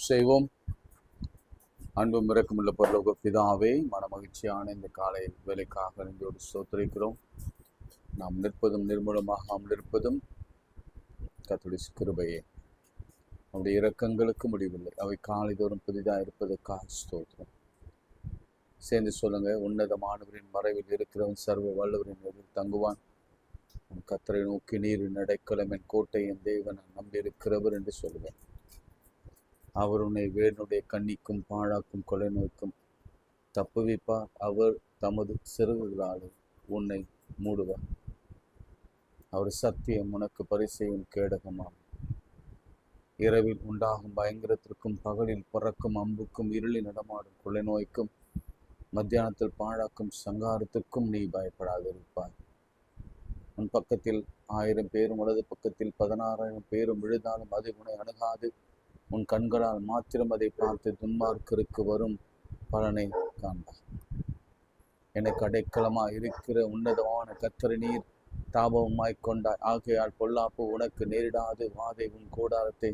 செய்வோம். அன்பும் இரக்கமுள்ள பரலோக பிதாவே, மன மகிழ்ச்சியான இந்த காலை வேலைக்காக நன்றியோடு ஸ்தோத்திரிக்கிறோம். நாம் நிற்பதும் நிர்மூலமாக நிற்பதும் கர்த்தருடைய கிருபையே. அவருடைய இரக்கங்களுக்கு முடிவில்லை, அவை காலைதோறும் புதிதாக இருப்பதற்காக ஸ்தோத்திரம். சேர்ந்து சொல்லுங்க. உன்னதமானவரின் மறைவில் இருக்கிறவன் சர்வ வல்லவரின் எதிர் தங்குவான். கர்த்தரை நோக்கி நீரின் அடைக்கலம், என் கோட்டை, என் தேவன் நம்பியிருக்கிறவர் என்று சொல்லுவேன். அவர் உன்னை வேடனுடைய கண்ணிக்கும் பாழாக்கும் கொலை நோய்க்கும் தப்புவிப்பார். அவர் தமது சிறகுகளால் உன்னை மூடுவார். அவர் சத்தியம் உனக்கு பரிசையும் கேடகமாகும். இரவில் உண்டாகும் பயங்கரத்திற்கும் பகலில் பறக்கும் அம்புக்கும் இருளில் நடமாடும் கொலை நோய்க்கும் மத்தியானத்தில் பாழாக்கும் சங்காரத்திற்கும் நீ பயப்படாதிருப்பாய். உன் பக்கத்தில் 1000 பேரும் வலது பக்கத்தில் 16,000 பேரும் விழுந்தாலும் அது உன்னை அணுகாது. உன் கண்களால் மாத்திரம் அதை பார்த்து துன்மார்க்கருக்கு வரும் பலனை காண்பார். எனக்கு அடைக்கலமாய் இருக்கிற உன்னதமான கர்த்தரை நீர் தாபமாய் கொண்டாய். ஆகையால் பொல்லாப்பு உனக்கு நேரிடாது. வாதை உன் கூடாரத்தை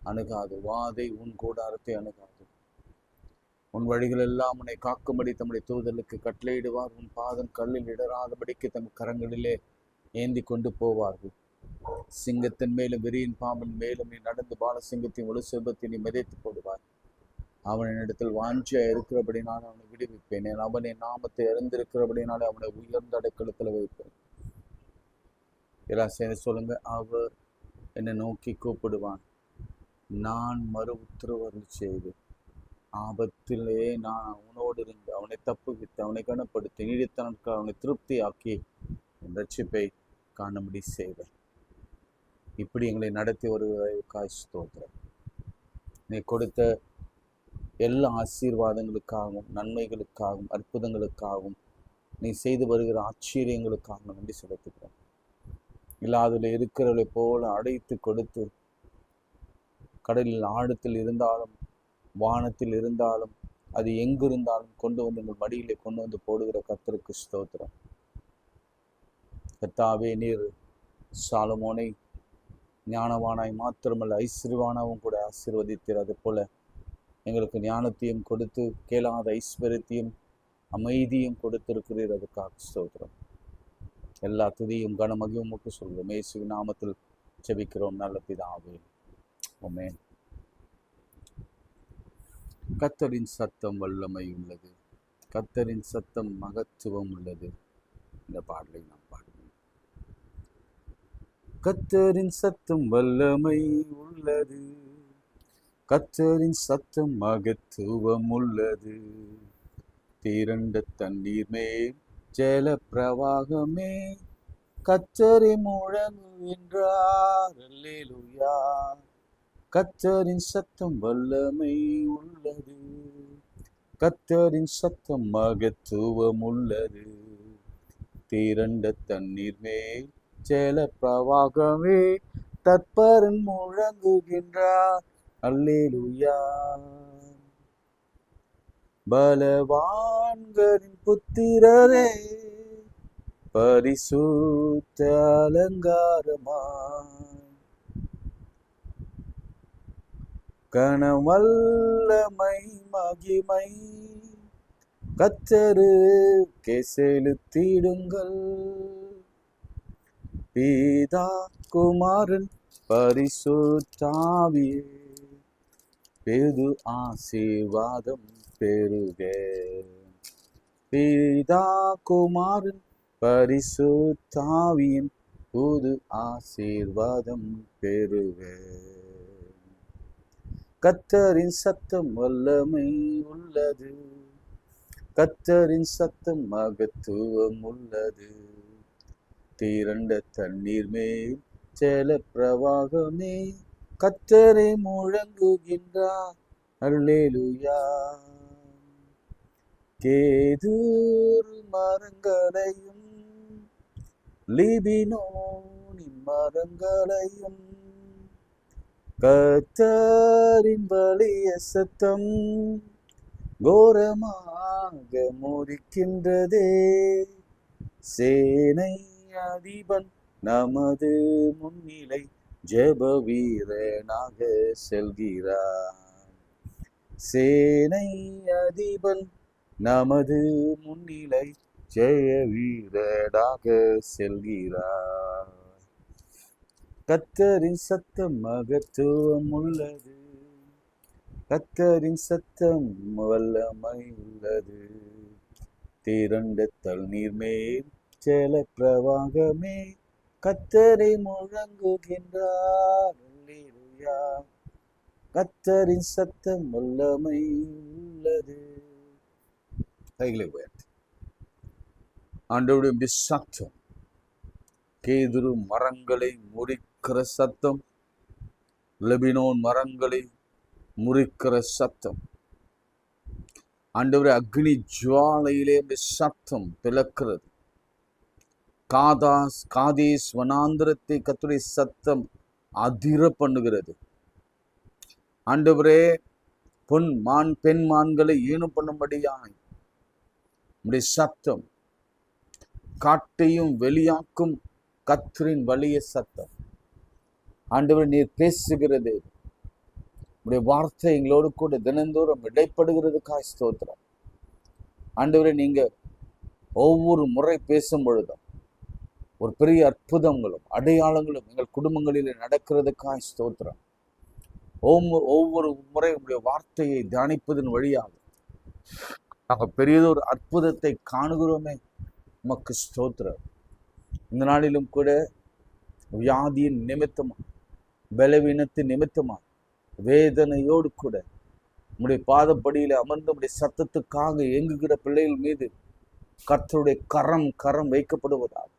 அணுகாது. வாதை உன் கூடாரத்தை அணுகாது. உன் வழிகள் எல்லாம் உன்னை காக்கும்படி தம்முடைய தூதலுக்கு கட்டளையிடுவார். உன் பாதம் கல்லில் இடராதபடிக்கு தம் கரங்களிலே ஏந்தி கொண்டு போவார்கள். சிங்கத்தின் மேலும் விரியின் பாம்பின் மேலும் நீ நடந்து பாலசிங்கத்தின் ஒளி செல்வத்தை நீ மிதைத்து போடுவார். அவனிடத்தில் வாஞ்சியா இருக்கிறபடினால் அவனை விடுவிப்பேன். அவனை நாமத்தை அறிந்திருக்கிறபடினாலே அவனை உயர்ந்த அடைக்கலத்தில் வைப்பேன். எல்லாம் சேர்ந்து சொல்லுங்க. அவர் என்னை நோக்கி கூப்பிடுவான், நான் மறு உத்தரவு செய்து ஆபத்திலே நான் அவனோடு இருந்து அவனை தப்புவித்து அவனை கனப்படுத்தி நீடித்தனக்கு அவனை திருப்தியாக்கி என் ரட்சிப்பை காணும்படி செய்வேன். இப்படி எங்களை நடத்தி வருவதற்காக ஸ்தோத்திரம். நீ கொடுத்த எல்லா ஆசீர்வாதங்களுக்காகவும் நன்மைகளுக்காகவும் அற்புதங்களுக்காகவும் நீ செய்து வருகிற ஆச்சரியங்களுக்காக நன்றி செலுத்துகிறோம். இல்லாததில் இருக்கிறவர்களை போல அடைத்து கொடுத்து கடலில் ஆழத்தில் இருந்தாலும் வானத்தில் இருந்தாலும் அது எங்கிருந்தாலும் கொண்டு வந்து உங்கள் மடியிலே கொண்டு வந்து போடுகிற கர்த்தருக்கு ஸ்தோத்திரம். கர்த்தாவே, நீர் சாலமோனை ஞானவானாய் மாத்திரமல்ல ஐஸ்வர்யவானாவும் கூட ஆசீர்வதித்தீர். அது போல எங்களுக்கு ஞானத்தையும் கொடுத்து கேளாத ஐஸ்வர்யத்தையும் அமைதியும் கொடுத்திருக்கிறீர். அதுக்காக ஸ்தோத்திரம். எல்லா துதியும் கனமகியும் முட்டு சொல்கிறோம். இயேசுவின் நாமத்தில் ஜெபிக்கிறோம் நல்ல பிதாவே, ஆமென். கர்த்தரின் சத்தம் வல்லமை உள்ளது, கர்த்தரின் சத்தம் மகத்துவம் உள்ளது. இந்த பாடலை நாம் பாடுவோம். கர்த்தரின் சத்தம் வல்லமை உள்ளது, கர்த்தரின் சத்தம் மகத்துவம் உள்ளது. திரண்ட தண்ணீர் மேல் ஜல பிரவாகமே கர்த்தரை முழங்குகின்றார். அல்லேலூயா. கர்த்தரின் சத்தம் வல்லமை உள்ளது, கர்த்தரின் சத்தம் மகத்துவம் உள்ளது. திரண்ட தண்ணீர் மேல் ஜல பிரவாகமே தற்பரன் முழங்குகின்றார். அல்லேலூயா. பலவான்களின் புத்திரரே பரிசுத்த அலங்காரமாய் கனவல்லமை மகிமை கர்த்தருக்கே செலுத்திடுங்கள். பிதா குமாரன் பரிசுத்தாவியே பெரு ஆசீர்வாதம் பெருக. பிதா குமாரன் பரிசுத்தாவியின் புது ஆசீர்வாதம் பெருக. கர்த்தரின் சத்தம் வல்லமை உள்ளது, கர்த்தரின் சத்தம் மகத்துவம் உள்ளது. திரண்ட தண்ணீர் மேல் ஜல பிரவாகமே கர்த்தரை முழங்குகின்றார். அல்லேலூயா. கேதூர் மரங்களையும் லீபனோனின் மரங்களையும் கர்த்தரின் வலிய சத்தம் கோரமாக முறிக்கின்றதே. சேனை அதிபன் நமது முன்னிலை ஜெப வீரனாக செல்கிறார். சேனை அதிபன் நமது முன்னிலை ஜெய வீரடாக செல்கிறார். கர்த்தரின் சத்தம் மகத்துவம் உள்ளது, கர்த்தரின் சத்தம் வல்லமை உள்ளது. திரண்ட தண்ணீர் மேல் ஜல பிரவாகமே கர்த்தரை முழங்குகின்றார். அல்லேலூயா. கர்த்தரின் சத்தம் வல்லமை உள்ளது. கைகளை உயர்த்தி ஆண்டவருடைய சத்தம், கேதுரு மரங்களை முறிக்கிற சத்தம், லெபனோன் மரங்களை முறிக்கிற சத்தம். ஆண்டவரே, அக்னி ஜுவாலையிலே சத்தம் பிளக்கிறது. காதேஸ் வனாந்திரத்தை கர்த்தருடைய சத்தம் அதிர பண்ணுகிறது. ஆண்டவரே, பெண் மான்களை ஈனம் பண்ணும்படியாய் உம்முடைய சத்தம் காட்டையும் வெளியாக்கும் கர்த்தரின் வலிய சத்தம். ஆண்டவரே, நீர் பேசுகிறது, உடைய வார்த்தை எங்களோடு கூட தினந்தோறும் இடைப்படுகிறதுக்காய் ஸ்தோத்திரம். ஆண்டவரே, நீங்க ஒவ்வொரு முறை பேசும் பொழுதும் ஒரு பெரிய அற்புதங்களும் அடையாளங்களும் எங்கள் குடும்பங்களில் நடக்கிறதுக்காய் ஸ்தோத்திரம். ஒவ்வொரு முறை உங்களுடைய வார்த்தையை தியானிப்பதன் வழியாக நாங்கள் பெரியதொரு அற்புதத்தை காணுகிறோமே, உமக்கு ஸ்தோத்திரம். இந்த நாளிலும் கூட வியாதியின் நிமித்தமா, பலவீனத்தின் நிமித்தமா, வேதனையோடு கூட உம்முடைய பாதப்படியில அமர்ந்து உம்முடைய சத்தத்துக்காக இயங்குகிற பிள்ளைகள் மீது கர்த்தருடைய கரம் வைக்கப்படுவதாக,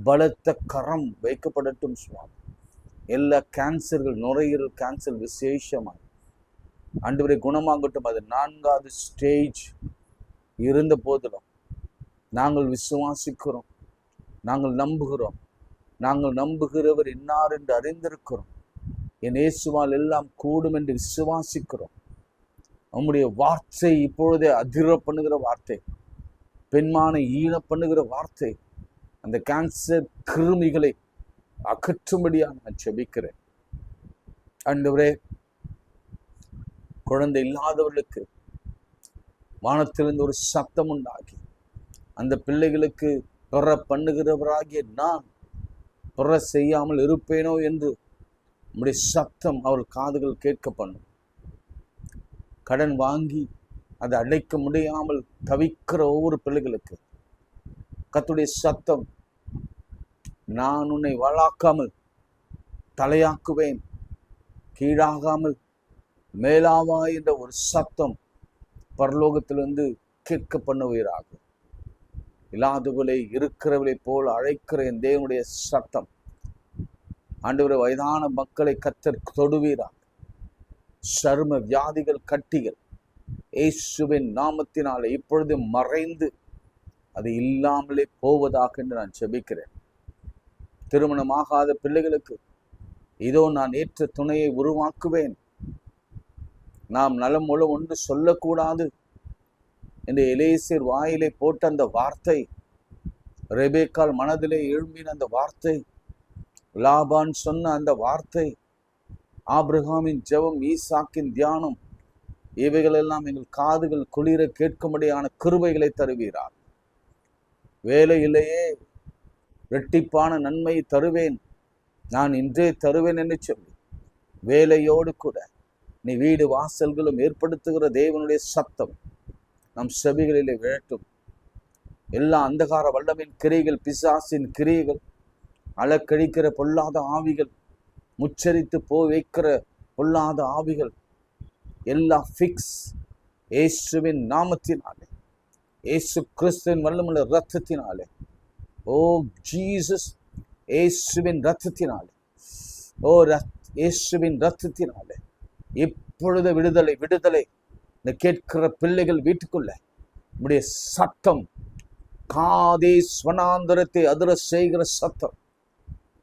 பலத்த கரம் வைக்கப்படட்டும் சுவாமி. எல்லா கேன்சர்கள், நுரையீரல் கேன்சர் விசேஷமாக ஆண்டவரை குணமாகட்டும். அது 4வது ஸ்டேஜ் இருந்த போதிலும் நாங்கள் விசுவாசிக்கிறோம், நாங்கள் நம்புகிறோம். நாங்கள் நம்புகிறவர் இன்னார் என்று அறிந்திருக்கிறோம். என் இயேசுவால் எல்லாம் கூடும் என்று விசுவாசிக்கிறோம். நம்முடைய வார்த்தை இப்பொழுதே அதிர பண்ணுகிற வார்த்தை, பெண்மானை ஈன பண்ணுகிற வார்த்தை, அந்த கேன்சர் கிருமிகளை அகற்றும்படியாக நான் செபிக்கிறேன். ஆண்டவரே, குழந்தை இல்லாதவர்களுக்கு வானத்திலிருந்து ஒரு சத்தம் உண்டாகி அந்த பிள்ளைகளுக்கு பெற பண்ணுகிறவராகிய நான் பெற செய்யாமல் இருப்பேனோ என்று உம்முடைய சத்தம் அவர்கள் காதுகள் கேட்க பண்ணும். கடன் வாங்கி அதை அடைக்க முடியாமல் தவிக்கிற ஒவ்வொரு பிள்ளைகளுக்கு கர்த்தருடைய சத்தம், நான் உன்னை வாழாக்காமல் தலையாக்குவேன், கீழாகாமல் மேலாவா என்ற ஒரு சத்தம் பரலோகத்திலிருந்து கேட்க பண்ணுவீராக. இல்லாதவளை இருக்கிறவளை போல் அழைக்கிற என் தேவனுடைய சத்தம், ஆண்டவரே, வயதான மக்களை கர்த்தர் தொடுவீராக. சரும வியாதிகள், கட்டிகள் இயேசுவின் நாமத்தினாலே இப்பொழுது மறைந்து அது இல்லாமலே போவதாக என்று நான் செபிக்கிறேன். திருமணமாகாத பிள்ளைகளுக்கு இதோ நான் ஏற்ற துணையை உருவாக்குவேன், நாம் நலம் மூலம் ஒன்று சொல்லக்கூடாது என்று எலேசர் வாயிலே போட்ட அந்த வார்த்தை, ரெபேக்காள் மனதிலே எழும்பின அந்த வார்த்தை, லாபான் சொன்ன அந்த வார்த்தை, ஆபிரகாமின் ஜெபம், ஈசாக்கின் தியானம், இவைகளெல்லாம் எங்கள் காதுகள் குளிர கேட்கும்படியான கிருபைகளை தருவீரார். வேலை இல்லையே, இரட்டிப்பான நன்மை தருவேன், நான் இன்றே தருவேன் என்று சொல்லி வேலையோடு கூட நீ வீடு வாசல்களும் ஏற்படுத்துகிற தேவனுடைய சத்தம் நம் செவிகளிலே விழட்டும். எல்லா அந்தகார வல்லமின் கிரைகள், பிசாசின் கிரைகள், அலக்கழிக்கிற பொல்லாத ஆவிகள், முச்சரித்து வைக்கிற பொல்லாத ஆவிகள் எல்லாம் ஃபிக்ஸ் இயேசுவின் நாமத்தினாலே, இயேசு கிறிஸ்துவின் வல்லமுள்ள இரத்தத்தினாலே, ஓ ஜீசஸ், இயேசுவின் இரத்தத்தினாலே, ஓ இயேசுவின் இரத்தத்தினாலே இப்பொழுது விடுதலை, விடுதலை. இந்த கேட்கிற பிள்ளைகள் வீட்டுக்குள்ள உம்முடைய சத்தம், காதேஸ் வனாந்தரத்தை அதிர செய்கிற சத்தம்,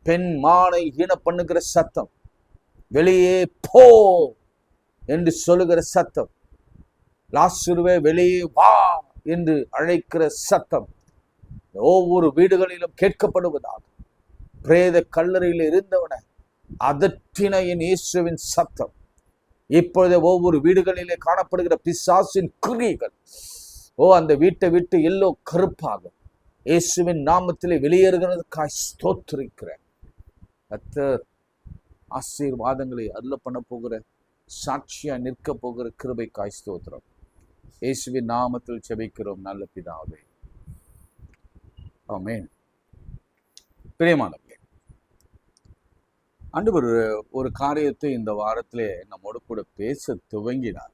பெண் மானை ஈன பண்ணுகிற சத்தம், வெளியே போ என்று சொல்லுகிற சத்தம், லாசருவே வெளியே வா என்று அழைக்கிற சத்தம் ஒவ்வொரு வீடுகளிலும் கேட்கப்படுவதாக. பிரேத கல்லறையில் இருந்தவன அதற்றின என் இயேசுவின் சத்தம் இப்பொழுது ஒவ்வொரு வீடுகளிலே காணப்படுகிற பிசாசின் கிரியைகள் அந்த வீட்டை விட்டு எல்லோ கருப்பாகும். இயேசுவின் நாமத்திலே வெளியேறுகிறதுக்காய் ஸ்தோத்திரிக்கிறேன். கர்த்தர் ஆசீர்வாதங்களை அருள பண்ண போகிற, சாட்சியா நிற்க போகிற கிருபைக்காய் ஸ்தோத்திரம். இயேசுவின் நாமத்தில் ஜெபிக்கிறோம் நல்ல பிதாவே, ஆமென். பிரியமானவர்களே, ஆண்டவர் ஒரு காரியத்தை இந்த வாரத்திலே நம்மோடு கூட பேச துவங்கினார்.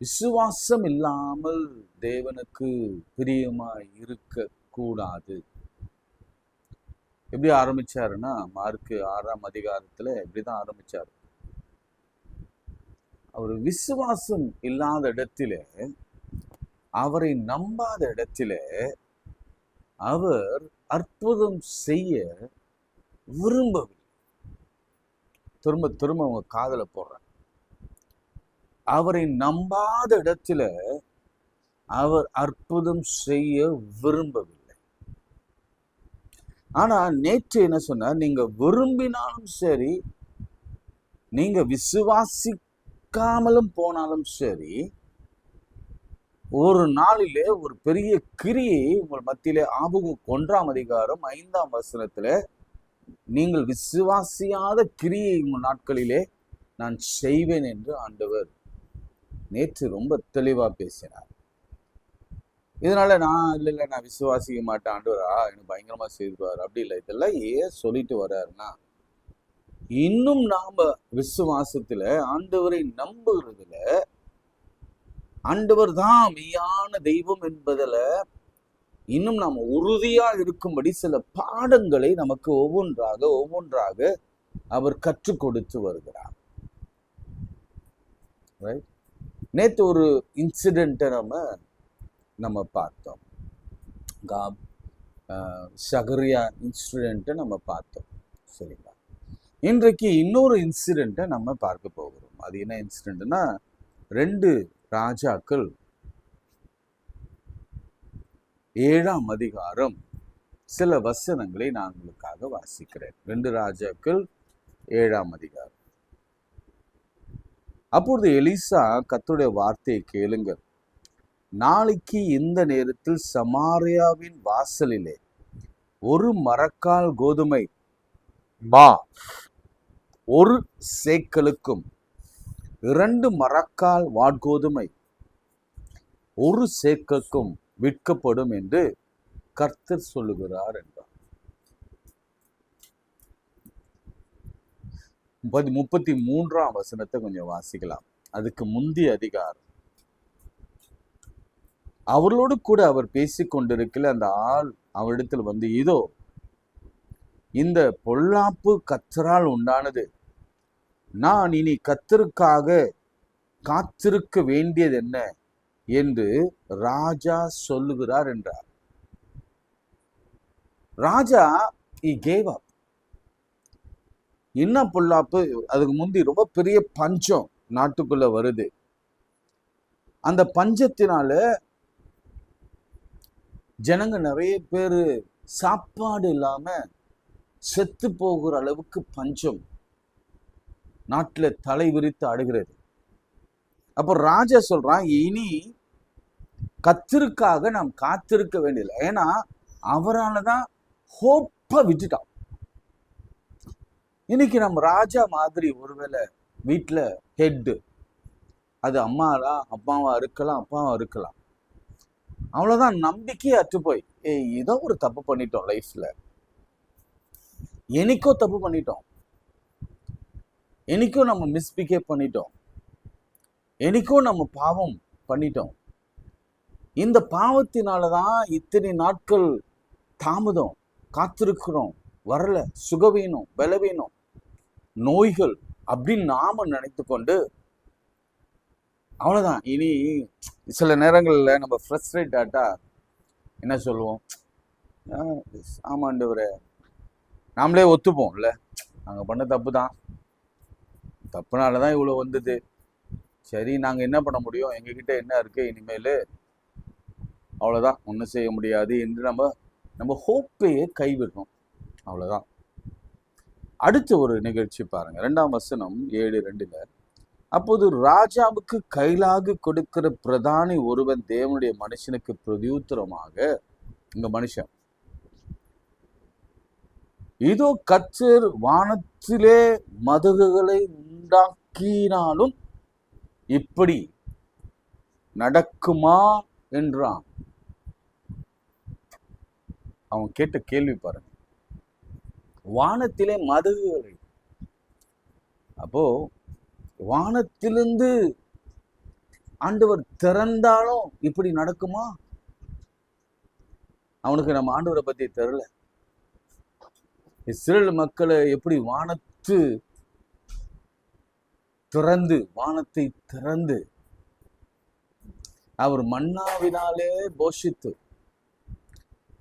விசுவாசம் இல்லாமல் தேவனுக்கு பிரியமாய் இருக்க கூடாது. எப்படி ஆரம்பிச்சாருன்னா, மார்க்கு 6ஆம் அதிகாரத்துல இப்படிதான் ஆரம்பிச்சாரு. அவர் விசுவாசம் இல்லாத இடத்திலே, அவரை நம்பாத இடத்திலே அவர் அற்புதம் செய்ய விரும்பவில்லை. திரும்ப திரும்ப அவங்க காதல போடுறாங்க. அவரை நம்பாத இடத்துல அவர் அற்புதம் செய்ய விரும்பவில்லை. ஆனா நேற்று என்ன சொன்னார்? நீங்க விரும்பினாலும் சரி, நீங்க விசுவாசிக்காமலும் போனாலும் சரி, ஒரு நாளிலே ஒரு பெரிய கிரியை உங்கள் மத்தியிலே, ஆபகு 1ஆம் அதிகாரம் 5ஆம் வசனத்துல, நீங்கள் விசுவாசியாத கிரியை உங்கள் நாட்களிலே நான் செய்வேன் என்று ஆண்டவர் நேற்று ரொம்ப தெளிவா பேசினார். இதனால நான் விசுவாசிக்க மாட்டேன், ஆண்டவரா எனக்கு பயங்கரமா செய்வார் அப்படி இல்லை. இதெல்லாம் ஏன் சொல்லிட்டு வர்றாருன்னா, இன்னும் நாம விசுவாசத்துல, ஆண்டவரை நம்புகிறதுல, ஆண்டவர் தான் மெய்யான தெய்வம் என்பதுல இன்னும் நாம் உறுதியா இருக்கும்படி சில பாடங்களை நமக்கு ஒவ்வொன்றாக அவர் கற்றுக் கொடுத்து வருகிறார். நேற்று ஒரு இன்சிடென்ட்டை நம்ம பார்த்தோம். சகரியா இன்சிடென்ட்டை நம்ம பார்த்தோம், சரிங்களா? இன்றைக்கு இன்னொரு இன்சிடென்ட்டை நம்ம பார்க்க போகிறோம். அது என்ன இன்சிடென்ட்னா, 2 ராஜாக்கள் 7ஆம் அதிகாரம் சில வசனங்களை நான் உங்களுக்காக வாசிக்கிறேன். 2 ராஜாக்கள் 7ஆம் அதிகாரம். அப்பொழுது எலிசா, கர்த்தருடைய வார்த்தையை கேளுங்கள், நாளைக்கு இந்த நேரத்தில் சமாரியாவின் வாசலிலே 1 மரக்கால் கோதுமை 1 சேக்கலுக்கும், 2 மரக்கால் வாட்கோதுமை 1 சேக்கலுக்கும் விற்கப்படும் என்று கர்த்தர் சொல்லுகிறார் என்றார். 33ஆம் வசனத்தை கொஞ்சம் வாசிக்கலாம். அதுக்கு முந்திய அதிகாரம். அவர்களோடு கூட அவர் பேசிக் கொண்டிருக்கல, அந்த ஆள் அவரிடத்தில் வந்து, இதோ இந்த பொல்லாப்பு கர்த்தரால் உண்டானது, நான் இனி கர்த்தருக்காக காத்திருக்க வேண்டியது என்ன என்று ராஜா சொல்லுகிறார் என்றார். ராஜா he gave up. என்ன பொல்லாப்பு? அதுக்கு முந்தி ரொம்ப பெரிய பஞ்சம் நாட்டுக்குள்ள வருது. அந்த பஞ்சத்தினால ஜனங்க நிறைய பேரு சாப்பாடு இல்லாம செத்து போகிற அளவுக்கு பஞ்சம் நாட்டுல தலை விரித்து அடுகிறது. அப்போ ராஜா சொல்றான், இனி கர்த்தருக்காக நாம் காத்திருக்க வேண்டியதில்லை. ஏன்னா அவரால்தான் ஹோப்பை விட்டுட்டான். இன்னைக்கு நம்ம ராஜா மாதிரி ஒருவேளை வீட்டுல ஹெட், அது அப்பாவா இருக்கலாம், அவ்வளவுதான், நம்பிக்கையே அற்று போய், ஏதோ ஒரு தப்பு பண்ணிட்டோம் லைஃப்ல, என்னைக்கோ தப்பு பண்ணிட்டோம், என்னைக்கோ நம்ம மிஸ்பிஹேவ் பண்ணிட்டோம், என்னைக்கோ நம்ம பாவம் பண்ணிட்டோம், இந்த பாவத்தினாலதான் இத்தனை நாட்கள் தாமதம், காத்திருக்கிறோம், வரல, சுகவீனம், பலவீனம், நோய்கள் அப்படின்னு நாம நினைத்து கொண்டு அவ்வளவுதான். இனி சில நேரங்கள்ல நம்ம ஃப்ரஸ்ட்ரேட் ஆட்டா என்ன சொல்லுவோம்? ஆமாண்டவரே, நாமளே ஒத்துப்போம்ல, நாங்க பண்ண தப்பு தான், தப்புனாலதான் இவ்வளவு வந்தது, சரி நாங்க என்ன பண்ண முடியும், எங்ககிட்ட என்ன இருக்கு, இனிமேல் அவ்வளவுதான், ஒன்றும் செய்ய முடியாது என்று நம்ம ஹோப்பையே கைவிடணும். அவ்வளவுதான். அடுத்த ஒரு நிகழ்ச்சி பாருங்க, 2ஆம் வசனம் 7:2. அப்போது ராஜாவுக்கு கைலாகு கொடுக்கிற பிரதானி ஒருவன் தேவனுடைய மனுஷனுக்கு பிரதியுத்தரமாக, இங்க மனுஷன், இதோ கர்த்தர் வானத்திலே மதகுகளை உண்டாக்கினாலும் இப்படி நடக்குமா என்றான். அவன் கேட்ட கேள்வி பாருங்க, வானத்திலே மதகுகளை. அப்போ வானத்திலிருந்து ஆண்டவர் திறந்தாலும் இப்படி நடக்குமா? அவனுக்கு நம்ம ஆண்டவரை பத்தி தெரியல. இஸ்ரேல் மக்களை எப்படி வானத்தை திறந்து அவர் மன்னாவினாலே போஷித்து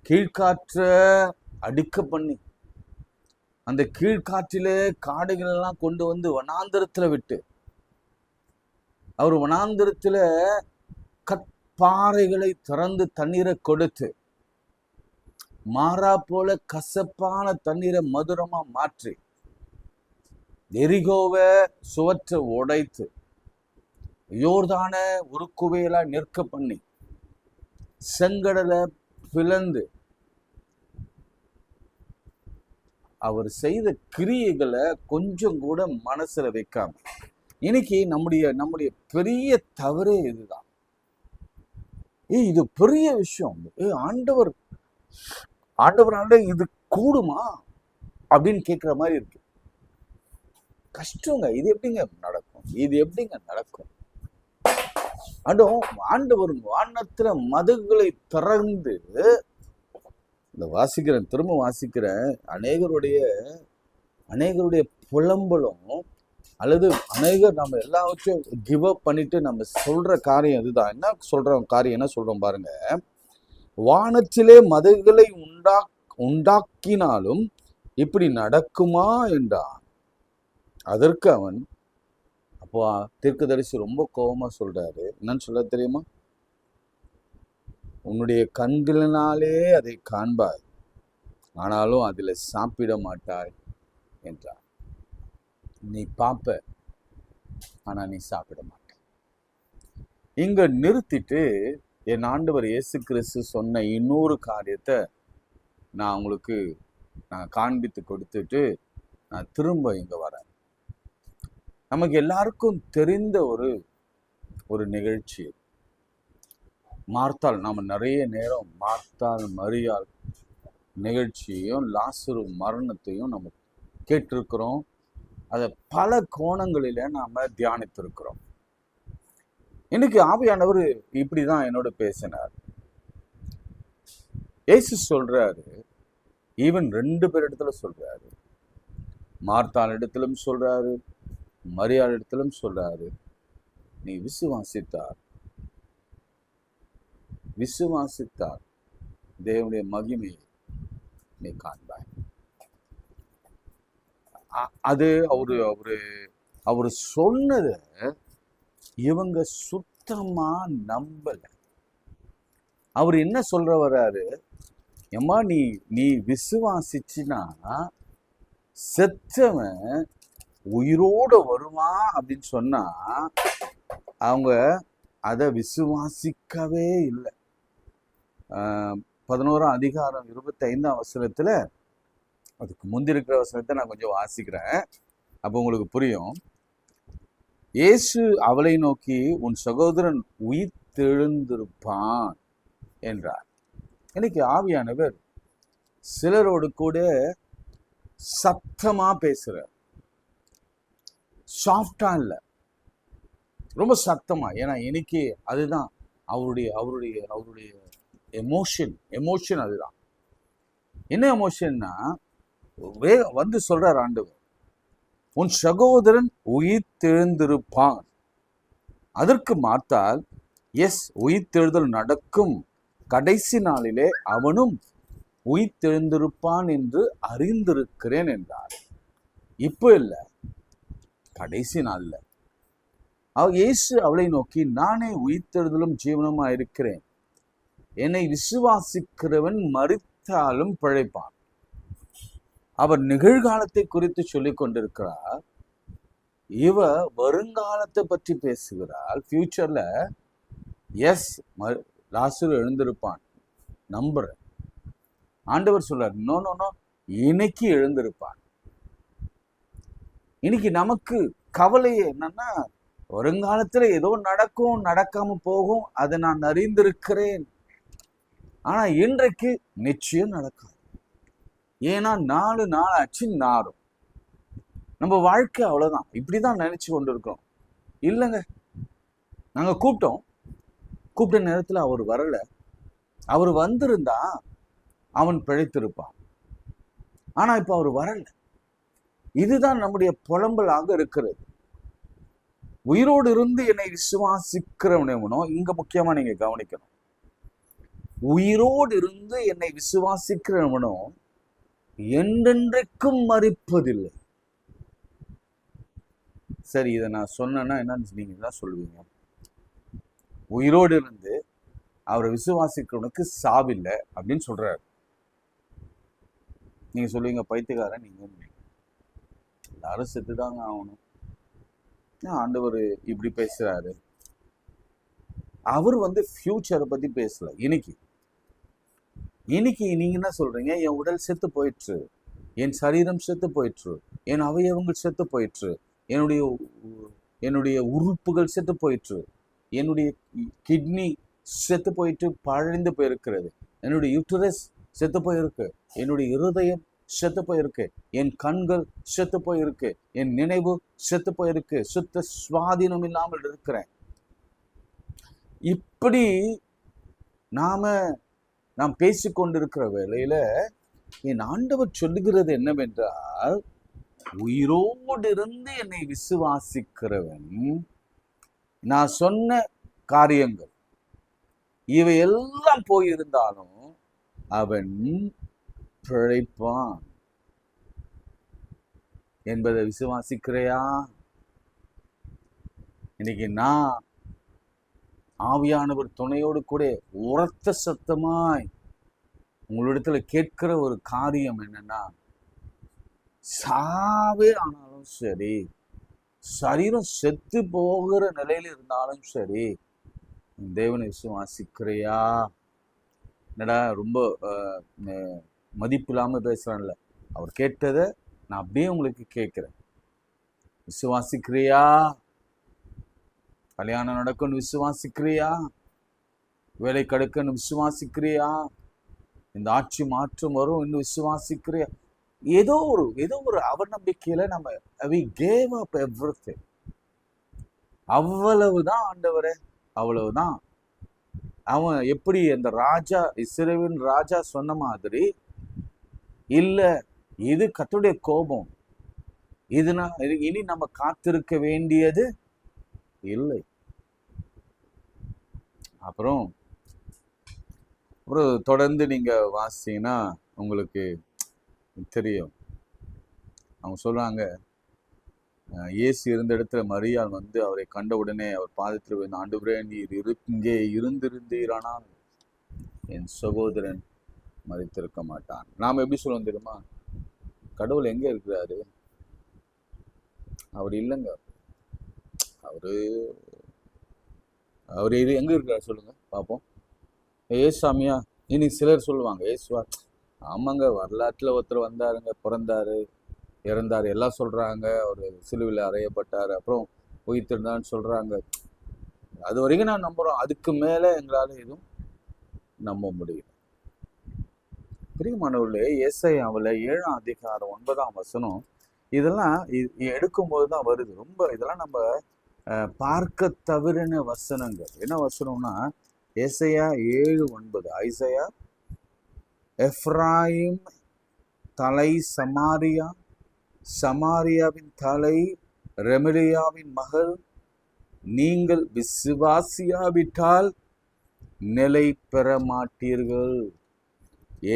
கீழ்காற்ற அடிக்க பண்ணி அந்த கீழ்காற்றிலே காடுகள் எல்லாம் கொண்டு வந்து வனாந்தரத்துல விட்டு அவர் வனாந்தரத்துல கற்பாறைகளை திறந்து தண்ணீரை கொடுத்து மாறா போல கசப்பான தண்ணீரை மதுரமா மாற்றி எரிகோவை சுவற்றை உடைத்து யோர்தான உருக்குவையெல்லாம் நிற்க பண்ணி செங்கடலை பிளந்து அவர் செய்த கிரியைகளை கொஞ்சம் கூட மனசுல வைக்காம, இன்னைக்கு நம்முடைய பெரிய தவறே இதுதான். இது பெரிய விஷயம். ஆண்டவரால இது கூடுமா அப்படின்னு கேட்கிற மாதிரி இருக்கு. கஷ்டங்க. இது எப்படிங்க நடக்கும்? ஆண்டவர் வானத்துல மதகுகளை திறந்து, திரும்ப வாசிக்கிறேன், அநேகருடைய புலம்பலும் அல்லது அநேகர் நம்ம எல்லாவற்றையும் கிவ் அப் பண்ணிட்டு நம்ம சொல்ற காரியம் இதுதான். என்ன சொல்றோம் பாருங்க, வானத்திலே மதகுகளை உண்டாக்கினாலும் இப்படி நடக்குமா என்றான். அதற்கு அவன், அப்போ தீர்க்கதரிசி ரொம்ப கோபமா சொல்றாரு. என்னன்னு சொல்ல தெரியுமா? உன்னுடைய கண்களினாலே அதை காண்பாய், ஆனாலும் அதில் சாப்பிட மாட்டாய் என்றார். நீ பார்ப்ப, ஆனா நீ சாப்பிட மாட்ட. இங்க நிறுத்திட்டு என் ஆண்டவர் இயேசு கிறிஸ்து சொன்ன இன்னொரு காரியத்தை நான் உங்களுக்கு காண்பித்து கொடுத்துட்டு நான் திரும்ப இங்க வரேன். நமக்கு எல்லாருக்கும் தெரிந்த ஒரு நிகழ்ச்சி மார்த்தாள். நாம நிறைய நேரம் மார்த்தாள் மரியாள் நிகழ்ச்சியையும் லாசரு மரணத்தையும் நம்ம கேட்டிருக்கிறோம். அதை பல கோணங்களில நாம தியானித்திருக்கிறோம். இன்னைக்கு ஆவியானவர் இப்படிதான் என்னோட பேசினார். இயேசு சொல்றாரு, ஈவன் 2 பேர் இடத்துல சொல்றாரு, மார்த்தாள் இடத்திலும் சொல்றாரு, மரியாள் இடத்திலும் சொல்றாரு, நீ விசுவாசித்தார் தேவனுடைய மகிமையை நீ காண்பாய். அது அவரு சொன்னதை இவங்க சுத்தமா நம்பல. அவர் என்ன சொல்ற வர்றாரு, ஏம்மா நீ விசுவாசிச்சினா செத்தவன் உயிரோட வருவான் அப்படின்னு சொன்னா அவங்க அதை விசுவாசிக்கவே இல்லை. 11ஆம் அதிகாரம் 25ஆம் வசனத்துல, அதுக்கு முந்திருக்கிற வசனத்தை நான் கொஞ்சம் வாசிக்கிறேன், அப்போ உங்களுக்கு புரியும். இயேசு அவளை நோக்கி, உன் சகோதரன் உயிர்த்தெழுந்திருப்பான் என்றார். இன்னைக்கு ஆவியானவர் சிலரோடு கூட சத்தமா பேசுறார், சாஃப்டா இல்ல, ரொம்ப சத்தமா. ஏன்னா இன்னைக்கு அதுதான் அவருடைய எமோஷன் அதுதான். என்ன எமோஷன்னா, வந்து சொல்றார் ஆண்டவர், உன் சகோதரன் உயிர்த்தெழுந்திருப்பான். அதற்கு மார்த்தாள், எஸ், உயிர்த்தெழுதல் நடக்கும், கடைசி நாளிலே அவனும் உயிர்த்தெழுந்திருப்பான் என்று அறிந்திருக்கிறேன் என்றார். இப்போ இல்லை, கடைசி நாள்ல. இயேசு அவளை நோக்கி, நானே உயிர்த்தெழுதலும் ஜீவனுமா இருக்கிறேன், என்னை விசுவாசிக்கிறவன் மரித்தாலும் பிழைப்பான். அவர் நிகழ்காலத்தை குறித்து சொல்லி கொண்டிருக்கிறார். இவ வருங்காலத்தை பற்றி பேசுகிறாள். ஃபியூச்சர்ல எஸ் லாசரு எழுந்திருப்பான் நம்புறேன். ஆண்டவர் சொல்றார், நோ நோ நோ, இன்னைக்கு எழுந்திருப்பான். இன்னைக்கு நமக்கு கவலையே என்னன்னா, வருங்காலத்துல ஏதோ நடக்கும், நடக்காம போகும், அதை நான் அறிந்திருக்கிறேன். ஆனா இன்றைக்கு நிச்சயம் நடக்காது. ஏன்னா 4 நாள் ஆச்சு நாரும். நம்ம வாழ்க்கை அவ்வளவுதான், இப்படிதான் நினைச்சு கொண்டு இருக்கோம். இல்லைங்க, நாங்க கூப்பிட்ட நேரத்துல அவர் வரல. அவர் வந்திருந்தா அவன் பிழைத்திருப்பான். ஆனா இப்ப அவர் வரல. இதுதான் நம்முடைய புலம்பலாக இருக்கிறது. உயிரோடு இருந்து என்னை விசுவாசிக்கிறவனோ, இங்க முக்கியமா நீங்க கவனிக்கணும், உயிரோடு இருந்து என்னை விசுவாசிக்கிறவனோ என்றென்றைக்கும் மறிப்பதில்லை. சரி, இதை நான் சொன்னேன்னா என்னன்னு நீங்க தான் சொல்லுவீங்க. உயிரோடு இருந்து அவரை விசுவாசிக்கிறவனுக்கு சாவில்லை அப்படின்னு சொல்றாரு. நீங்க சொல்லுவீங்க, பைத்தியக்காரன் நீங்க, எல்லாரும் செத்துதாங்க ஆகணும். ஆண்டவர் இப்படி பேசுறாரு. அவர் ஃபியூச்சரை பத்தி பேசல. இன்னைக்கு நீங்க என்ன சொல்றீங்க? என் உடல் செத்து போயிற்று, என் சரீரம் செத்து போயிற்று, என் அவயவங்கள் செத்து போயிற்று, என்னுடைய உறுப்புகள் செத்து போயிற்று, என்னுடைய கிட்னி செத்து போயிட்டு பழந்து போயிருக்கிறது, என்னுடைய யூட்டரஸ் செத்து போயிருக்கு, என்னுடைய இருதயம் செத்து போயிருக்கு, என் கண்கள் செத்து போயிருக்கு, என் நினைவு செத்து போயிருக்கு, சுத்த சுவாதீனம் இல்லாமல் இருக்கிறேன். இப்படி நாம் பேசிக்கொண்டிருக்கிற வேளையில என் ஆண்டவர் சொல்லுகிறது என்னவென்றால், உயிரோடு இருந்து என்னை விசுவாசிக்கிறவன், நான் சொன்ன காரியங்கள் இவை எல்லாம் போயிருந்தாலும் அவன் பிழைப்பான் என்பதை விசுவாசிக்கிறையா? இன்னைக்கு நான் ஆவியானவர் துணையோடு கூட உரத்த சத்தமாய் உங்களிடத்துல கேட்கிற ஒரு காரியம் என்னன்னா, சாவே ஆனாலும் சரி, சரீரம் செத்து போகிற நிலையில இருந்தாலும் சரி, தேவனை விசுவாசிக்கிறையா? என்னடா ரொம்ப மதிப்பு இல்லாம பேசுறான்ல, அவர் கேட்டதை நான் அப்படியே உங்களுக்கு கேட்கிறேன். விசுவாசிக்கிறியா? கல்யாணம் நடக்கும்னு விசுவாசிக்கிறியா? வேலை கிடைக்குன்னு விசுவாசிக்கிறியா? இந்த ஆட்சி மாற்றம் வரும் இன்னும் விசுவாசிக்கிறியா? ஏதோ ஒரு அவநம்பிக்கையில நம்ம we gave up everything. அவ்வளவுதான் ஆண்டவரே, அவ்வளவுதான். அவன் எப்படி அந்த ராஜா, இஸ்ரவேலின் ராஜா சொன்ன மாதிரி, இல்ல இது கர்த்தருடைய கோபம், இனி நம்ம காத்திருக்க வேண்டியது இல்லை. அப்புறம் தொடர்ந்து நீங்க வாசிங்கன்னா உங்களுக்கு தெரியும். அவங்க சொல்றாங்க, இயேசு இருந்த இடத்துல மரியாள் அவரை கண்ட உடனே அவர் பாதத்தில் விழுந்து, ஆண்டவரே, நீர் இங்கே இருந்திருந்தீரானால் என் சகோதரன் மரித்திருக்க மாட்டான். நாம் எப்படி சொல்லுவோம் தெரியுமா? கடவுள் எங்க இருக்கிறாரு? அவர் இல்லைங்க. அவரு எங்க இருக்கிறார் சொல்லுங்க பார்ப்போம். ஏசாமியா? இன்னைக்கு சிலர் சொல்லுவாங்க, ஏசுவா? ஆமாங்க, வரலாற்றுல ஒருத்தர் வந்தாருங்க, பிறந்தாரு, இறந்தாரு, எல்லாம் சொல்றாங்க. அவர் சிலுவையில் அறையப்பட்டாரு, அப்புறம் உயிர்த்திருந்தான்னு சொல்றாங்க. அது வரைக்கும் நான் நம்புறோம். அதுக்கு மேல எங்களால எதுவும் நம்ப முடியல. பிரியமானவர்களே, ஏசாயாவில் 7ஆம் அதிகாரம் 9ஆம் வசனம், இதெல்லாம் எடுக்கும்போது தான் வருது. ரொம்ப இதெல்லாம் நம்ம பார்க்க தவறின வசனங்கள். என்ன வசனம்னா, ஏசாயா 7:9, ஐசாயா, எப்ராயிம் தலை சமாரியா, சமாரியாவின் தலை ரெமலியாவின் மகள், நீங்கள் விசுவாசியாவிட்டால் நிலை பெற மாட்டீர்கள்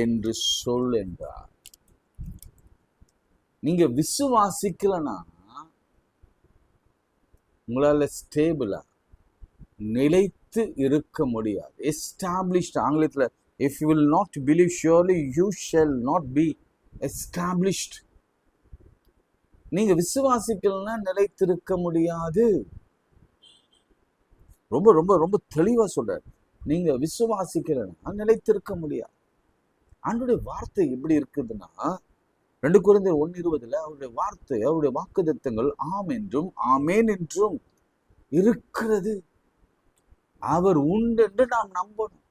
என்று சொல் என்றார். நீங்க விசுவாசிக்கலனா உங்களால ஸ்டேபிளா நிலைத்து இருக்க முடியாது. எஸ்டாப்ளிஷ்ட், ஆங்கிலத்தில், if you will not believe surely you shall not be established. நீங்க விசுவாசிக்கலன்னா நிலைத்திருக்க முடியாது. ரொம்ப ரொம்ப ரொம்ப தெளிவா சொல்றாரு. நீங்க விசுவாசிக்கலன்னா நிலைத்திருக்க முடியாது. ஆண்டவருடைய வார்த்தை எப்படி இருக்குதுன்னா 2 கொரிந்தியர் 1:20 அவருடைய வார்த்தை, அவருடைய வாக்குத்தத்தங்கள் ஆம் என்றும் ஆமேன் என்றும் இருக்கிறது. அவர் உண்டு என்று நாம் நம்பணும்.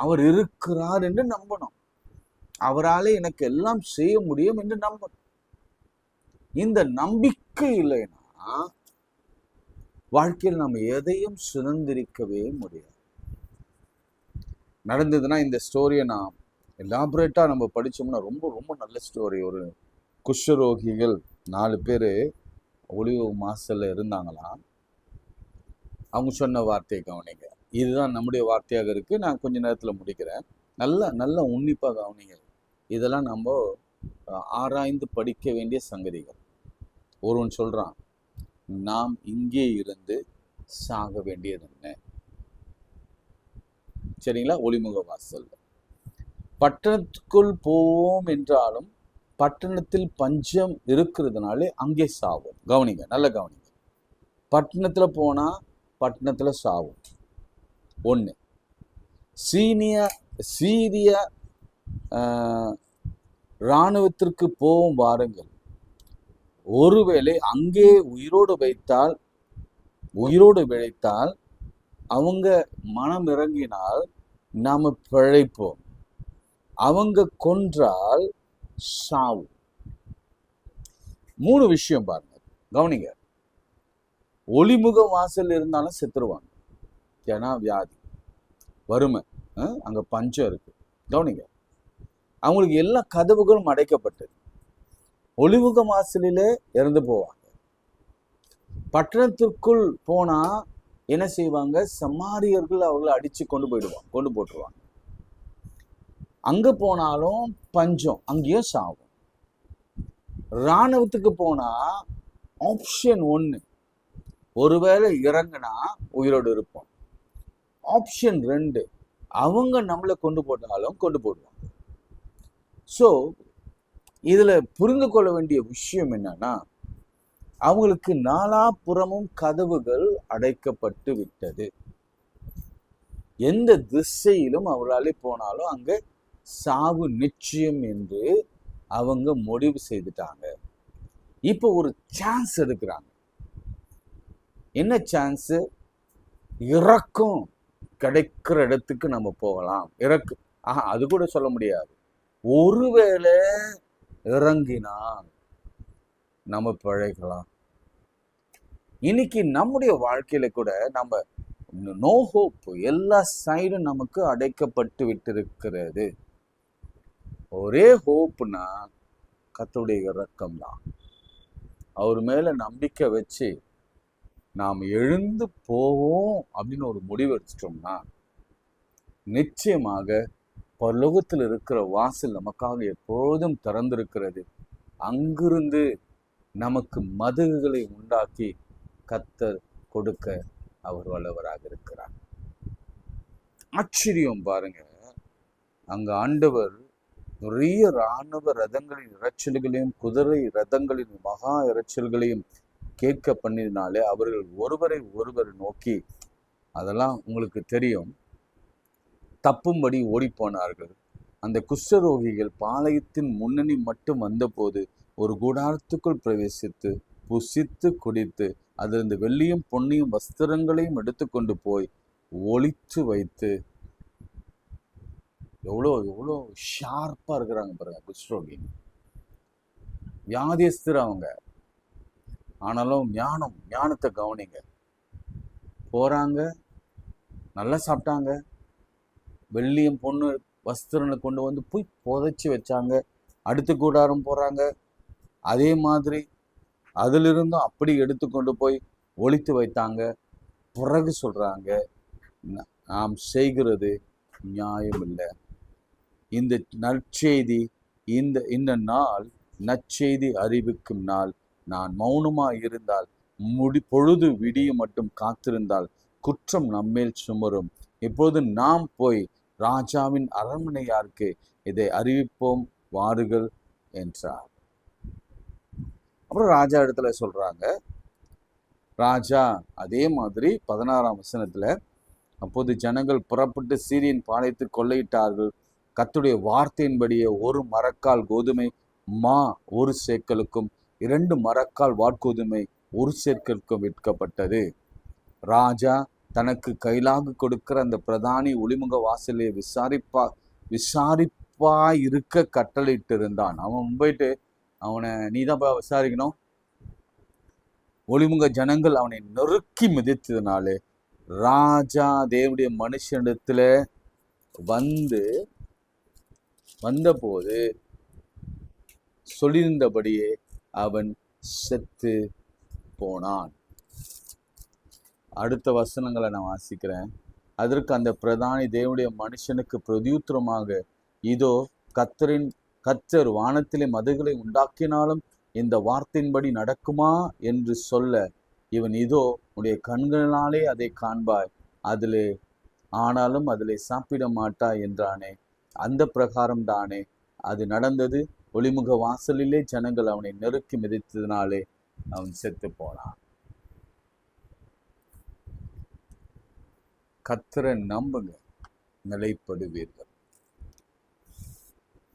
அவர் இருக்கிறார் என்று நம்பணும். அவராலே எனக்கு எல்லாம் செய்ய முடியும் என்று நம்பணும். இந்த நம்பிக்கை இல்லைன்னா வாழ்க்கையில் நம்ம எதையும் சுதந்திரிக்கவே முடியாது. நடந்ததுன்னா இந்த ஸ்டோரியை நான் எலாபரேட்டா நம்ம படிச்சோம்னா ரொம்ப ரொம்ப நல்ல ஸ்டோரி. ஒரு குஷ்டரோகிகள் 4 பேர் ஒளிவு மாசல்ல இருந்தாங்களாம். அவங்க சொன்ன வார்த்தையை கவனிங்க. இதுதான் நம்முடைய வார்த்தையாக இருக்கு. நான் கொஞ்ச நேரத்துல முடிக்கிறேன். நல்லா உன்னிப்பா கவனிங்க. இதெல்லாம் நம்ம ஆராய்ந்து படிக்க வேண்டிய சங்கதிகள். ஒருவன் சொல்றான், நாம் இங்கே இருந்து சாக வேண்டியது என்ன? சரிங்களா? ஒளிமுக வாசல். பட்டணத்துக்குள் போவோம் என்றாலும் பட்டணத்தில் பஞ்சம் இருக்கிறதுனாலே அங்கே சாவோம். கவனிங்க, நல்ல கவனிங்க. பட்டணத்துல போனா பட்டணத்துல சாவும். 1. சீரிய இராணுவத்திற்கு போவும் வாருங்கள். ஒருவேளை அங்கே உயிரோடு விளைத்தால் அவங்க மனம் இறங்கினால் நாம பிழைப்போம். அவங்க கொன்றால் சாவு. 3 விஷயம் பாருங்க, கவனிங்க. ஒளிமுக வாசல் இருந்தாலும் செத்துருவாங்க. ஏன்னா வியாதி, வறுமை, அங்க பஞ்சம் இருக்கு. கவனிங்க, அவங்களுக்கு எல்லா கதவுகளும் அடைக்கப்பட்டது. ஒளிமுக வாசலிலே இறந்து போவாங்க. பட்டணத்திற்குள் போனா என்ன செய்வாங்க? சமாரியர்கள் அவர்களை அடிச்சு கொண்டு போட்டுருவாங்க. அங்க போனாலும் பஞ்சம், அங்கேயும் சாவும். இராணுவத்துக்கு போனா ஆப்ஷன் 1, ஒருவேளை இறங்குனா உயிரோடு இருப்போம். ஆப்ஷன் 2, அவங்க நம்மளை கொண்டு போடுவாங்க. ஸோ இதுல புரிந்து கொள்ள வேண்டிய விஷயம் என்னன்னா, அவங்களுக்கு நாலாபுறமும் கதவுகள் அடைக்கப்பட்டு விட்டது. எந்த திசையிலும் அவர்களாலே போனாலும் அங்க சாவு நிச்சயம் என்று அவங்க முடிவு செய்துட்டாங்க. இப்போ ஒரு சான்ஸ் எடுக்கிறாங்க. என்ன சான்ஸ்? இறக்கம் கிடைக்கிற இடத்துக்கு நம்ம போகலாம். அது கூட சொல்ல முடியாது. ஒருவேளை இறங்கினால் நம்ம பிழைக்கலாம். இன்னைக்கு நம்முடைய வாழ்க்கையில கூட நம்ம நோ ஹோப், எல்லா சைடும் நமக்கு அடைக்கப்பட்டு விட்டிருக்கிறது. ஒரே ஹோப்னா கர்த்தருடைய இரக்கம் தான். அவர் மேல நம்பிக்கை வச்சு நாம் எழுந்து போவோம் அப்படின்னு ஒரு முடிவு எடுத்துட்டோம்னா நிச்சயமாக பரலோகத்தில் இருக்கிற வாசல் நமக்காக எப்பொழுதும் திறந்திருக்கிறது. அங்கிருந்து நமக்கு மதகுகளை உண்டாக்கி கர்த்தர் கொடுக்க அவர் வல்லவராக இருக்கிறார். ஆச்சரியம் பாருங்க, அங்க ஆண்டவர் நிறைய இராணுவ ரதங்களின் இரைச்சல்களையும் குதிரை ரதங்களின் மகா இரைச்சல்களையும் கேட்க பண்ணினாலே அவர்கள் ஒருவரை நோக்கி, அதெல்லாம் உங்களுக்கு தெரியும், தப்பும்படி ஓடி போனார்கள். அந்த குஷ்டரோகிகள் பாளையத்தின் முன்னணி மட்டும் வந்தபோது ஒரு கூடாரத்துக்குள் பிரவேசித்து புசித்து குடித்து அதிலிருந்து வெள்ளியும் பொன்னியும் வஸ்திரங்களையும் எடுத்துக்கொண்டு போய் ஒளித்து வைத்து. எவ்வளோ ஷார்ப்பா இருக்கிறாங்க பாருங்க குஷ்டரோகி. வியாதியஸ்தர் அவங்க, ஆனாலும் ஞானத்தை கவனிங்க. போறாங்க, நல்லா சாப்பிட்டாங்க, வெள்ளியும் பொண்ணு வஸ்திரங்களை கொண்டு வந்து போய் புதைச்சி வச்சாங்க. அடுத்த கூடாரம் போறாங்க, அதே மாதிரி அதிலிருந்தும் அப்படி எடுத்துக்கொண்டு போய் ஒளித்து வைத்தாங்க. பிறகு சொல்றாங்க, நாம் செய்கிறது நியாயம் இல்லை. இந்த நற்செய்தி, இந்த நாள் நற்செய்தி அறிவிக்கும் நாள். நான் மௌனமா இருந்தால், பொழுது விடிய மட்டும் காத்திருந்தால் குற்றம் நம்மேல் சுமரும். இப்போது நாம் போய் ராஜாவின் அரண்மனையாருக்கு இதை அறிவிப்போம். வாருங்கள் என்றார். அப்புறம் ராஜா இடத்துல சொல்றாங்க. ராஜா அதே மாதிரி 16ஆம் வசனத்துல, அப்போது ஜனங்கள் புறப்பட்டு சீரியன் பாளையத்தை கொள்ளையிட்டார்கள். கர்த்தருடைய வார்த்தையின்படியே ஒரு மரக்கால் கோதுமை மா 1 சேக்கலுக்கும் 2 மரக்கால் வாற்கோதுமை 1 சேக்கலுக்கும் விற்கப்பட்டது. ராஜா தனக்கு கைலாகு கொடுக்கிற அந்த பிரதானி ஒளிமுக வாசலை விசாரிப்பா இருக்க கட்டளையிட்டு இருந்தான். அவன் போயிட்டு அவனை நீதான் விசாரிக்கணும். ஒளிமுக ஜனங்கள் அவனை நொறுக்கி மிதித்ததுனாலே ராஜா தேவனுடைய மனுஷனிடத்துல வந்தபோது சொல்லியிருந்தபடியே அவன் செத்து போனான். அடுத்த வசனங்களை நான் வாசிக்கிறேன். அதற்கு அந்த பிரதானி தேவனுடைய மனுஷனுக்கு பிரதியுத்தரமாக, இதோ கர்த்தர் வானத்திலே மதுகளை உண்டாக்கினாலும் இந்த வார்த்தையின்படி நடக்குமா என்று சொல்ல, இவன் இதோ உடைய கண்களினாலே அதை காண்பாய், ஆனாலும் அதிலே சாப்பிட மாட்டாய் என்றானே. அந்த பிரகாரம் தானே அது நடந்தது. ஒளிமுக வாசலிலே ஜனங்கள் அவனை நெருக்கி மிதித்ததினாலே அவன் செத்து போனான். கர்த்தரை நம்புங்க, நிலைப்படுவீர்கள்.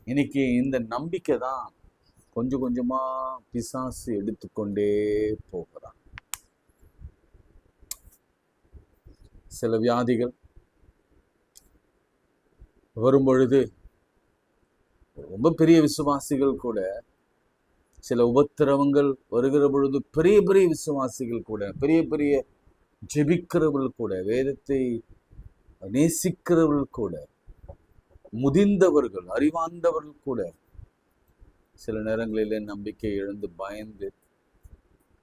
இன்னைக்கு இந்த நம்பிக்கை தான் கொஞ்சம் கொஞ்சமா பிசாசு எடுத்துக்கொண்டே போகிறான். சில வியாதிகள் வரும் பொழுது ரொம்ப பெரிய விசுவாசிகள் கூட, சில உபத்திரவங்கள் வருகிற பொழுது பெரிய பெரிய விசுவாசிகள் கூட, பெரிய பெரிய ஜெபிக்கிறவர்கள் கூட, வேதத்தை நேசிக்கிறவர்கள் கூட, முதிர்ந்தவர்கள் அறிவார்ந்தவர்கள் கூட சில நேரங்களிலே நம்பிக்கை இழந்து பயந்து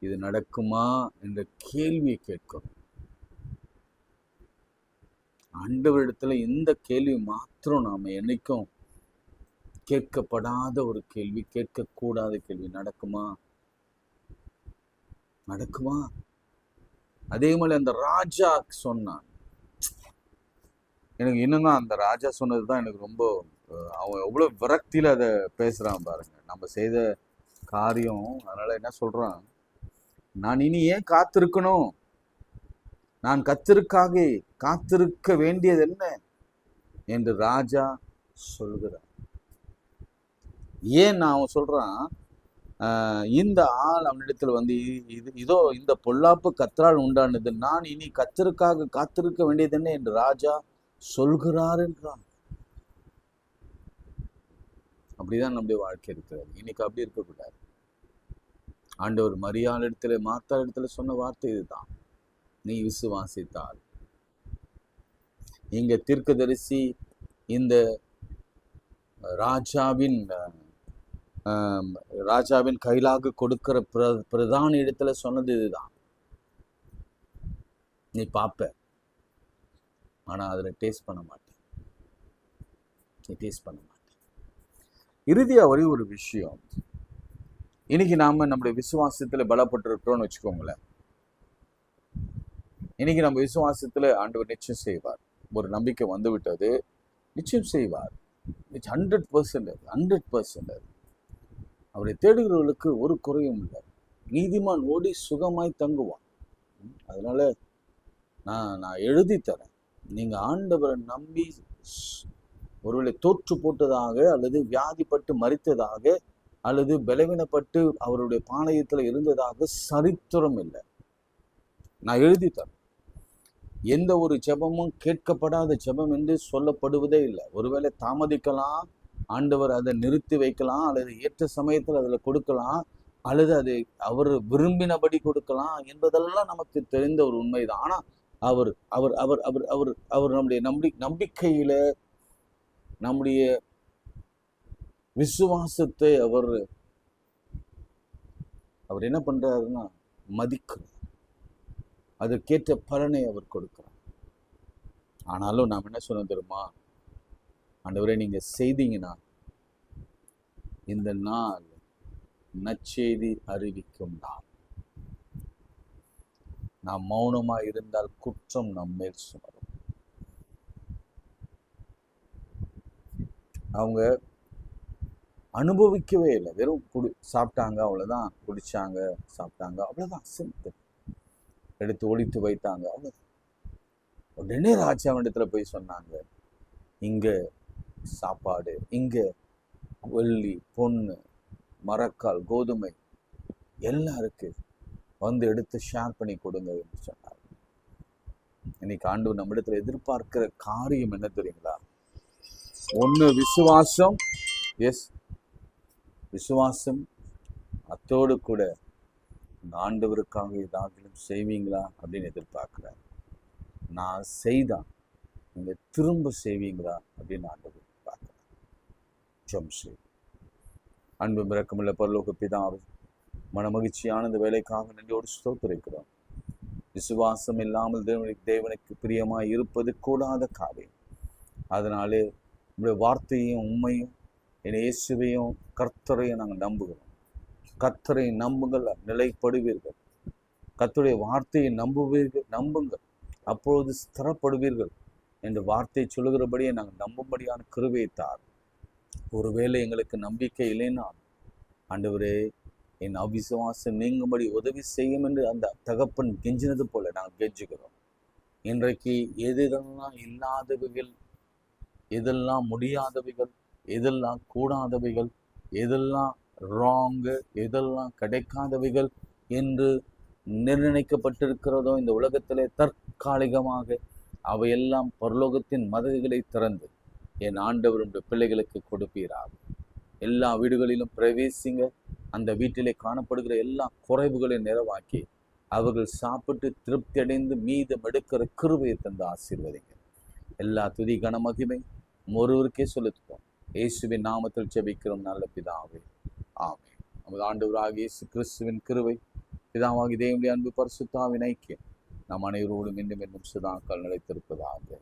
இது நடக்குமா என்ற கேள்வியை கேட்கிறோம். ஆண்டவரிடத்துல இந்த கேள்வி மாத்திரம் நாம என்னைக்கும் கேட்கப்படாத ஒரு கேள்வி, கேட்கக்கூடாத கேள்வி. நடக்குமா? நடக்குமா? அதே மாதிரி அந்த ராஜா சொன்னான். எனக்கு இன்னும் அந்த ராஜா சொன்னதுதான் எனக்கு ரொம்ப, அவன் எவ்வளவு விரக்தியில அதை பேசுறான் பாருங்க. நம்ம செய்த காரியம். அதனால என்ன சொல்றான், நான் இனி ஏன் காத்திருக்கணும்? நான் கர்த்தருக்காக காத்திருக்க வேண்டியது என்ன என்று ராஜா சொல்கிறான். ஏன் நான் அவன் சொல்றான், இந்த ஆள் அவனிடத்துல வந்து இதோ இந்த பொல்லாப்பு கர்த்தரால் உண்டானது, நான் இனி கர்த்தருக்காக காத்திருக்க வேண்டியது என்ன என்று ராஜா சொல்கிறார் என்றான். அப்படிதான் நம்முடைய வாழ்க்கை இருக்கிறது. இன்னைக்கு அப்படி இருக்கக்கூடாது. ஆண்டவர் மரியாள் இடத்துல மார்த்தா இடத்துல சொன்ன வார்த்தை இதுதான், நீ விசுவாசித்தால். இங்க தீர்க்கதரிசி இந்த ராஜாவின் கைலாக கொடுக்கிற பிரதான இடத்துல சொன்னது இதுதான். நீ பாப்ப, ஆனா அதுல டேஸ்ட் பண்ண மாட்டேன். நீ டேஸ்ட் பண்ண மாட்டேன். இறுதியா ஒரே ஒரு விஷயம், இன்னைக்கு நாம நம்முடைய விசுவாசத்துல பலப்பட்டிருக்கிறோம்னு வச்சுக்கோங்களேன். இன்னைக்கு நம்ம விசுவாசத்துல ஆண்டவர் நிச்சயம் செய்வார். ஒரு நம்பிக்கை வந்து விட்டது, நிச்சயம் செய்வார். 100%. அவரை தேடுகிறவர்களுக்கு ஒரு குறையும் இல்லை. நீதிமான் ஓடி சுகமாய் தங்குவான். அதனால நான் எழுதி தரேன். நீங்க ஆண்டவரை நம்பி ஒருவேளை தோற்று போட்டதாக, அல்லது வியாதிப்பட்டு மரித்ததாக, அல்லது பலவீனப்பட்டு அவருடைய பாளையத்துல இருந்ததாக சரித்திரம் இல்லை. நான் எழுதி தரேன். எந்த ஒரு ஜெபமும் கேட்கப்படாத ஜெபம் என்று சொல்லப்படுவதே இல்லை. ஒருவேளை தாமதிக்கலாம், ஆண்டவர் அதை நிறுத்தி வைக்கலாம், அல்லது ஏற்ற சமயத்தில் அதில் கொடுக்கலாம், அல்லது அதை அவர் விரும்பினபடி கொடுக்கலாம் என்பதெல்லாம் நமக்கு தெரிந்த ஒரு உண்மைதான். ஆனா அவர் அவர் அவர் அவர் அவர் அவர் நம்முடைய நம்பிக்கையில, நம்முடைய விசுவாசத்தை அவர் என்ன பண்றாருன்னா மதிக்கிறார். அதற்கேற்ற பலனை அவர் கொடுக்கிறார். ஆனாலும் நாம் என்ன சொன்ன தெரியுமா, ஆண்டவரே நீங்க செய்தீங்கன்னா இந்த நாள் நற்செய்தி அறிவிக்கும் நாள். நாம் மௌனமா இருந்தால் குற்றம் நம்மேல் சுமரும். அவங்க அனுபவிக்கவே இல்லை. வெறும் சாப்பிட்டாங்க, அவ்வளோதான். குடிச்சாங்க, சாப்பிட்டாங்க, அவ்வளோதான். சிம்பிள். எடுத்து ஒழித்து வைத்தாங்க, அவ்வளோ. உடனே ராஜாவிடத்துல போய் சொன்னாங்க, இங்க சாப்பாடு, இங்க வெள்ளி, பொண்ணு, மரக்கால், கோதுமை எல்லாம் இருக்கு, வந்து எடுத்து ஷேர் பண்ணி கொடுங்க என்று சொன்னார். இன்னைக்கு ஆண்டவர் நம்மிடத்துல எதிர்பார்க்கிற காரியம் என்ன தெரியுங்களா? ஒண்ணு விசுவாசம். எஸ், விசுவாசம். அத்தோடு கூட ஆண்டவருக்காக ஏதாவது செய்வீங்களா அப்படின்னு எதிர்பார்க்கிறார். நான் செய்தான் நீங்க திரும்ப செய்வீங்களா அப்படின்னு ஆண்டவர் பார்க்கிறார். ஜெபம் செய். அன்பு இரக்கமுள்ள பரலோக பிதாவே, மனமகிழ்ச்சியான இந்த வேலைக்காக நன்றியோடு ஸ்தோத்திரிக்கிறோம். விசுவாசம் இல்லாமல் தேவனுக்கு பிரியமாய் இருப்பது கூடாத காரியம். அதனாலே உங்களுடைய வார்த்தையும் உண்மையும் என் இயேசுவையும் கர்த்தரையும் நாங்கள் நம்புகிறோம். கர்த்தரை நம்புங்கள், நிலைப்படுவீர்கள். கர்த்தருடைய வார்த்தையை நம்புங்கள், அப்பொழுது ஸ்திரப்படுவீர்கள் என்ற வார்த்தை சொல்லுகிறபடியே நாங்கள் நம்பும்படியான கிருபையை தார். ஒருவேளை எங்களுக்கு நம்பிக்கை இல்லைன்னா ஆண்டவரே, என் அவிசுவாசம் நீங்கும்படி உதவி செய்யும் என்று அந்த தகப்பன் கெஞ்சினது போல நாங்கள் கெஞ்சுகிறோம். இன்றைக்கு எதெல்லாம் இல்லாதவைகள், எதெல்லாம் முடியாதவைகள், எதெல்லாம் கூடாதவைகள், எதெல்லாம் ராங்கு, எதெல்லாம் கிடைக்காதவைகள் என்று நிர்ணயிக்கப்பட்டிருக்கிறதோ இந்த உலகத்திலே தற்காலிகமாக, அவையெல்லாம் பரலோகத்தின் மதகுகளை திறந்து என் ஆண்டவருடைய பிள்ளைகளுக்கு கொடுப்பீராக. எல்லா வீடுகளிலும் பிரவேசிங்க. அந்த வீட்டிலே காணப்படுகிற எல்லா குறைவுகளையும் நிறைவாக்கி அவர்கள் சாப்பிட்டு திருப்தி அடைந்து மீதம் எடுக்கிற கிருபையை தந்து ஆசீர்வதிங்க. எல்லா துதி கன மகிமை ஒருவருக்கே செலுத்துவோம். இயேசுவின் நாமத்தில் ஜெபிக்கிறோம் நல்ல பிதாவே, ஆமென். நமது ஆண்டவராகிய இயேசு கிறிஸ்துவின் கிருபை, பிதாவாகிய தேவனுடைய அன்பு, பரிசுத்த ஆவியின் ஐக்கியம் நம் அனைவரோடும் இன்னும் சதாக்கள் நிலைத்திருப்பதாக.